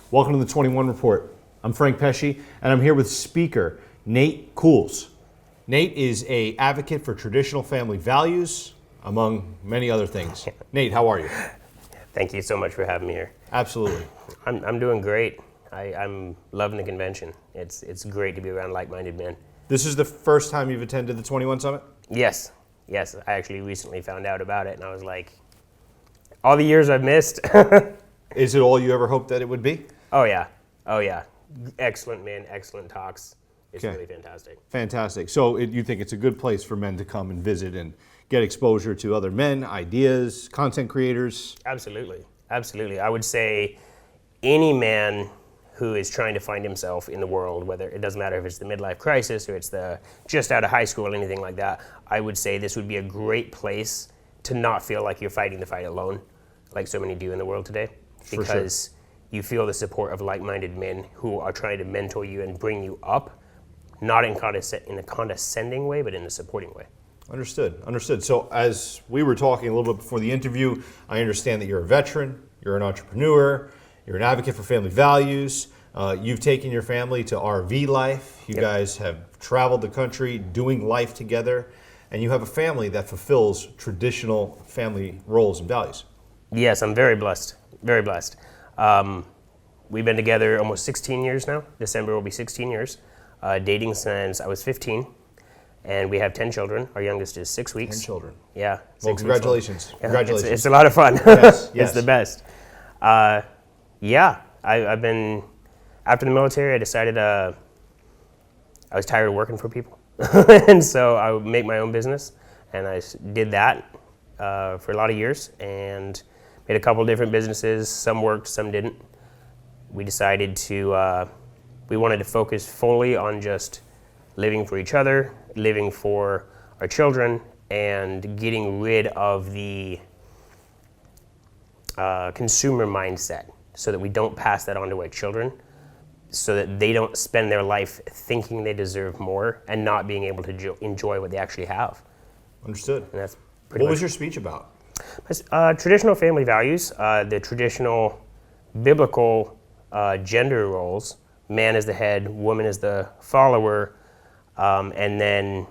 Welcome to the 21 Report. I'm Frank Pesci, and I'm here with speaker Nate Cools. Nate is an advocate for traditional family values, among many other things. Nate, how are you? Thank you so much for having me here. Absolutely. I'm doing great. I'm loving the convention. It's great to be around like-minded men. This is the first time you've attended the 21 Summit? Yes. I actually recently found out about it, and I was like, all the years I've missed. Is it all you ever hoped that it would be? Oh yeah. Excellent men, excellent talks. It's Okay. really fantastic. Fantastic. So you think it's a good place for men to come and visit and get exposure to other men, ideas, content creators? Absolutely. I would say any man who is trying to find himself in the world, whether it doesn't matter if it's the midlife crisis or it's the just out of high school or anything like that, I would say this would be a great place to not feel like you're fighting the fight alone, like so many do in the world today, because you feel the support of like-minded men who are trying to mentor you and bring you up, not in a condescending way, but in a supporting way. Understood. So as we were talking a little bit before the interview, I understand that you're a veteran, you're an entrepreneur, you're an advocate for family values. You've taken your family to RV life. You guys have traveled the country doing life together, and you have a family that fulfills traditional family roles and values. Yes, I'm very blessed. We've been together almost 16 years now. December will be 16 years. Dating since I was 15. And we have 10 children. Our youngest is 6 weeks. 10 children. Yeah. Well, congratulations. Congratulations. It's a lot of fun. Yes. It's the best. I've been, after the military, I decided I was tired of working for people. And so I would make my own business. And I did that for a lot of years and made a couple different businesses. Some worked, some didn't. We decided we wanted to focus fully on just living for each other, living for our children, and getting rid of the consumer mindset so that we don't pass that on to our children, so that they don't spend their life thinking they deserve more and not being able to enjoy what they actually have. Understood. And that's pretty What much was your speech about? traditional family values, the traditional biblical gender roles. Man is the head, woman is the follower, and then,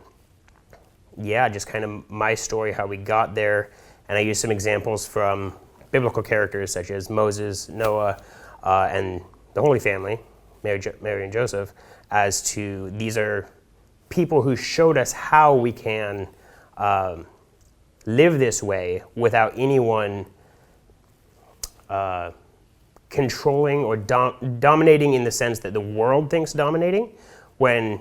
just kind of my story, how we got there. And I used some examples from biblical characters such as Moses, Noah, and the Holy Family, Mary and Joseph, as to these are people who showed us how we can live this way without anyone controlling or dominating in the sense that the world thinks dominating, when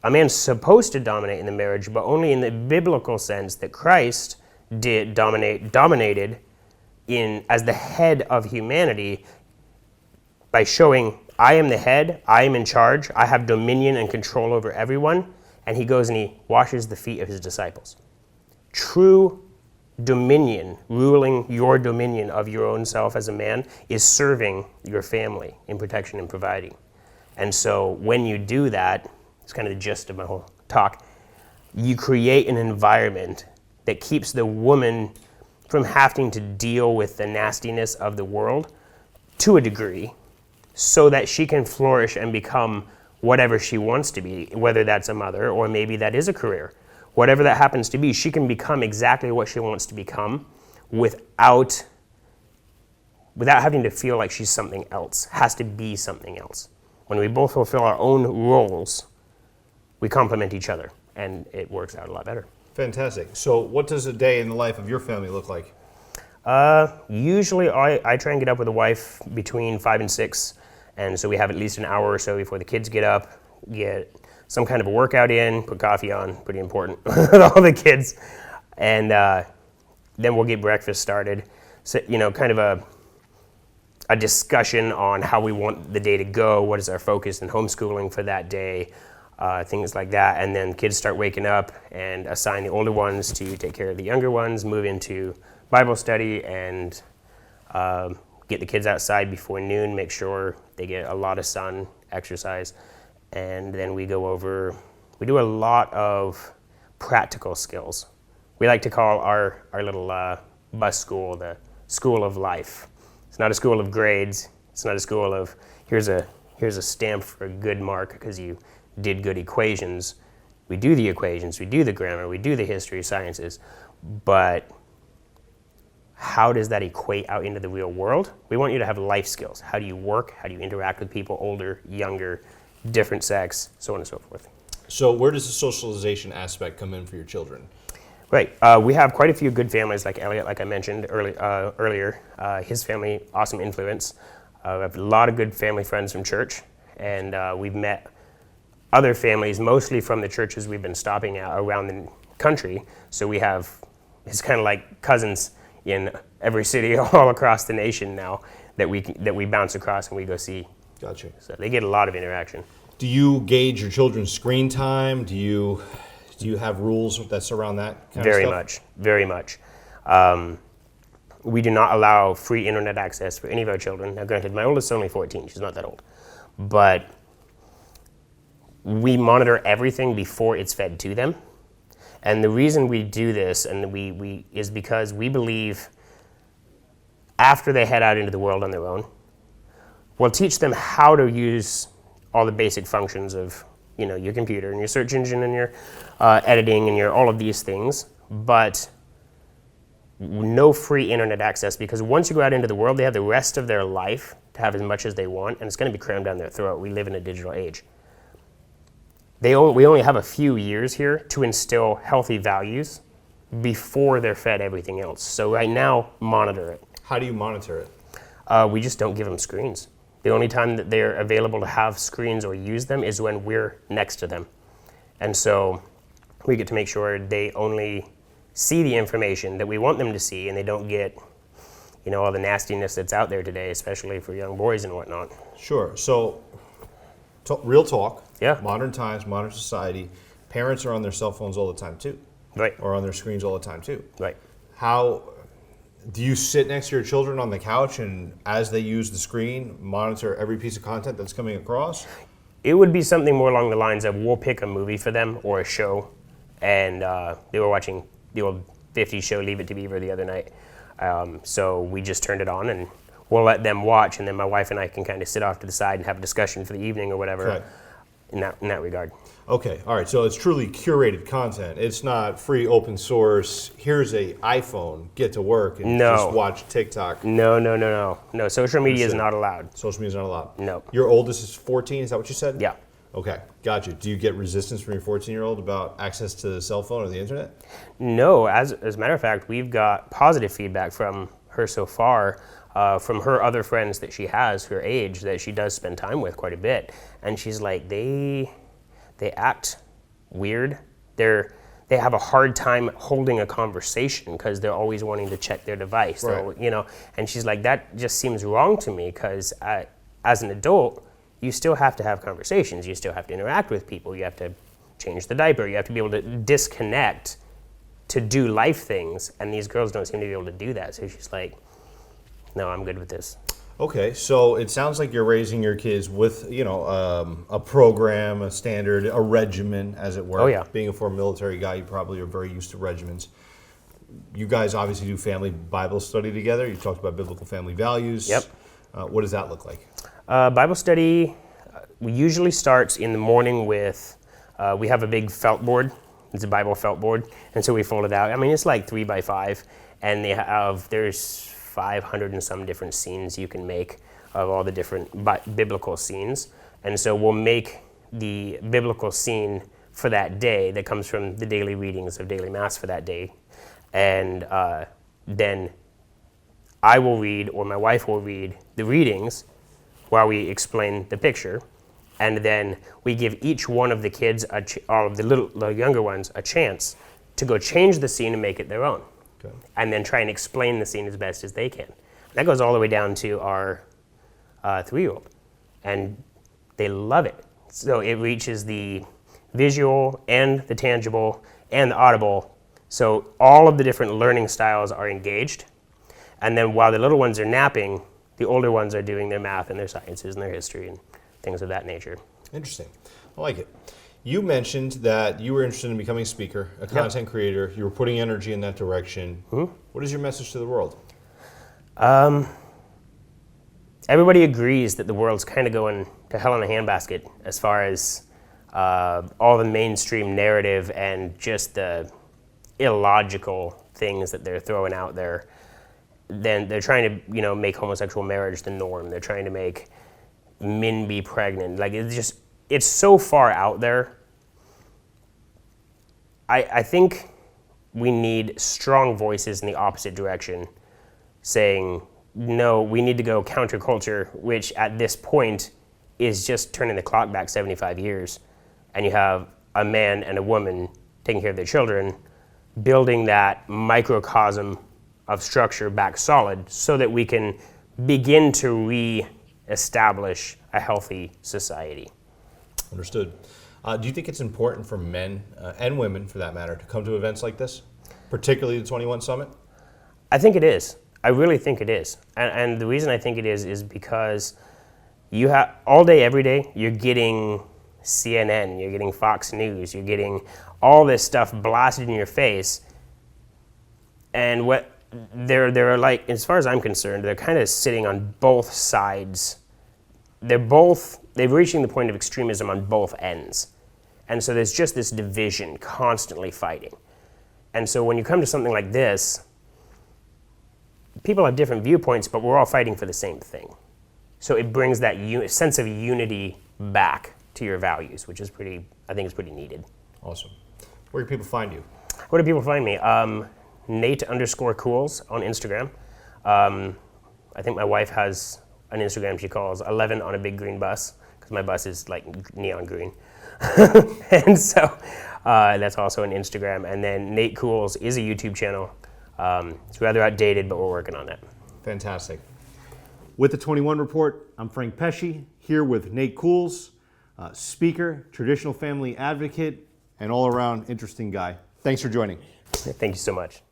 a man's supposed to dominate in the marriage, but only in the biblical sense that Christ dominated as the head of humanity by showing, I am the head, I am in charge, I have dominion and control over everyone, and he goes and he washes the feet of his disciples. True dominion, ruling your dominion of your own self as a man, is serving your family in protection and providing. And so when you do that, it's kind of the gist of my whole talk, you create an environment that keeps the woman from having to deal with the nastiness of the world to a degree, so that she can flourish and become whatever she wants to be, whether that's a mother or maybe that is a career. Whatever that happens to be, she can become exactly what she wants to become without having to feel like she's something else, has to be something else. When we both fulfill our own roles, we complement each other, and it works out a lot better. Fantastic. So what does a day in the life of your family look like? Usually I try and get up with the wife between 5 and 6, and so we have at least an hour or so before the kids get up, get some kind of a workout in, put coffee on, pretty important, with all the kids, and then we'll get breakfast started. So, kind of a discussion on how we want the day to go, what is our focus in homeschooling for that day, things like that, and then kids start waking up and assign the older ones to take care of the younger ones, move into Bible study, and get the kids outside before noon, make sure they get a lot of sun, exercise, and then we do a lot of practical skills. We like to call our little bus school the school of life. It's not a school of grades. It's not a school of here's a stamp for a good mark because you did good equations. We do the equations, we do the grammar, we do the history, sciences, but how does that equate out into the real world? We want you to have life skills. How do you work? How do you interact with people, older, younger, different sex, so on and so forth. So where does the socialization aspect come in for your children? Right. We have quite a few good families, like Elliot, like I mentioned earlier. His family, awesome influence. We have a lot of good family friends from church, and we've met other families, mostly from the churches we've been stopping at around the country. So we have, it's kind of like cousins in every city all across the nation now that we bounce across and we go see. Gotcha. So they get a lot of interaction. Do you gauge your children's screen time? Do you have rules that surround that kind of stuff? Very much. We do not allow free internet access for any of our children. Now, granted, my oldest is only 14. She's not that old. But we monitor everything before it's fed to them. And the reason we do this is because we believe after they head out into the world on their own, we'll teach them how to use all the basic functions of your computer and your search engine and your editing and your all of these things, but no free internet access, because once you go out into the world, they have the rest of their life to have as much as they want, and it's going to be crammed down their throat. We live in a digital age. We only have a few years here to instill healthy values before they're fed everything else. So right now, monitor it. How do you monitor it? We just don't give them screens. The only time that they're available to have screens or use them is when we're next to them. And so we get to make sure they only see the information that we want them to see, and they don't get all the nastiness that's out there today, especially for young boys and whatnot. Sure. So real talk. Yeah. Modern times, modern society, parents are on their cell phones all the time too. Right. Or on their screens all the time too. Right. How do you sit next to your children on the couch and as they use the screen, monitor every piece of content that's coming across? It would be something more along the lines of we'll pick a movie for them or a show, and they were watching the old 50s show Leave It to Beaver the other night. So we just turned it on and we'll let them watch, and then my wife and I can kind of sit off to the side and have a discussion for the evening or whatever. Okay. In that regard. Okay, all right, so it's truly curated content. It's not free open source, here's a iPhone, get to work and just watch TikTok. No, social media is not allowed. Social media is not allowed? No. Your oldest is 14, is that what you said? Yeah. Okay, gotcha. Do you get resistance from your 14-year-old about access to the cell phone or the internet? No, as a matter of fact, we've got positive feedback from her so far, from her other friends that she has her age that she does spend time with quite a bit, and she's like, they act weird. They have a hard time holding a conversation because they're always wanting to check their device. Right. So, and she's like, that just seems wrong to me because as an adult, you still have to have conversations. You still have to interact with people. You have to change the diaper. You have to be able to disconnect to do life things, and these girls don't seem to be able to do that. So she's like, no, I'm good with this. Okay, so it sounds like you're raising your kids with, a program, a standard, a regimen, as it were. Oh, yeah. Being a former military guy, you probably are very used to regimens. You guys obviously do family Bible study together. You talked about biblical family values. Yep. What does that look like? Bible study usually starts in the morning with, we have a big felt board. It's a Bible felt board, and so we fold it out. I mean, it's like 3 by 5, and there's 500 and some different scenes you can make of all the different biblical scenes. And so we'll make the biblical scene for that day that comes from the daily readings of daily mass for that day. And then I will read, or my wife will read, the readings while we explain the picture. And then we give each one of the kids, all of the younger ones, a chance to go change the scene and make it their own. Okay. And then try and explain the scene as best as they can. That goes all the way down to our 3-year-old. And they love it. So it reaches the visual and the tangible and the audible. So all of the different learning styles are engaged. And then while the little ones are napping, the older ones are doing their math and their sciences and their history and things of that nature. Interesting. I like it. You mentioned that you were interested in becoming a speaker, a content creator. You were putting energy in that direction. Mm-hmm. What is your message to the world? everybody agrees that the world's kind of going to hell in a handbasket as far as all the mainstream narrative and just the illogical things that they're throwing out there. Then they're trying to, make homosexual marriage the norm. They're trying to make men be pregnant. Like, it's so far out there. I think we need strong voices in the opposite direction saying, no, we need to go counterculture, which at this point is just turning the clock back 75 years. And you have a man and a woman taking care of their children, building that microcosm of structure back solid so that we can begin to re-establish a healthy society. Understood. Do you think it's important for men and women, for that matter, to come to events like this, particularly the 21 Summit? I think it is. I really think it is. And the reason I think it is because you have all day, every day, you're getting CNN, you're getting Fox News, you're getting all this stuff blasted in your face. And what they're like, as far as I'm concerned, they're kind of sitting on both sides. They're reaching the point of extremism on both ends. And so there's just this division constantly fighting. And so when you come to something like this, people have different viewpoints, but we're all fighting for the same thing. So it brings that sense of unity back to your values, which is I think is pretty needed. Awesome. Where can people find you? Where do people find me? Nate_Cools on Instagram. I think my wife has an Instagram she calls 11 on a big green bus, because my bus is like neon green. And so that's also an Instagram. And then Nate Cools is a YouTube channel. It's rather outdated, but we're working on it. Fantastic. With the 21 Report, I'm Frank Pesci, here with Nate Cools, speaker, traditional family advocate, and all-around interesting guy. Thanks for joining. Thank you so much.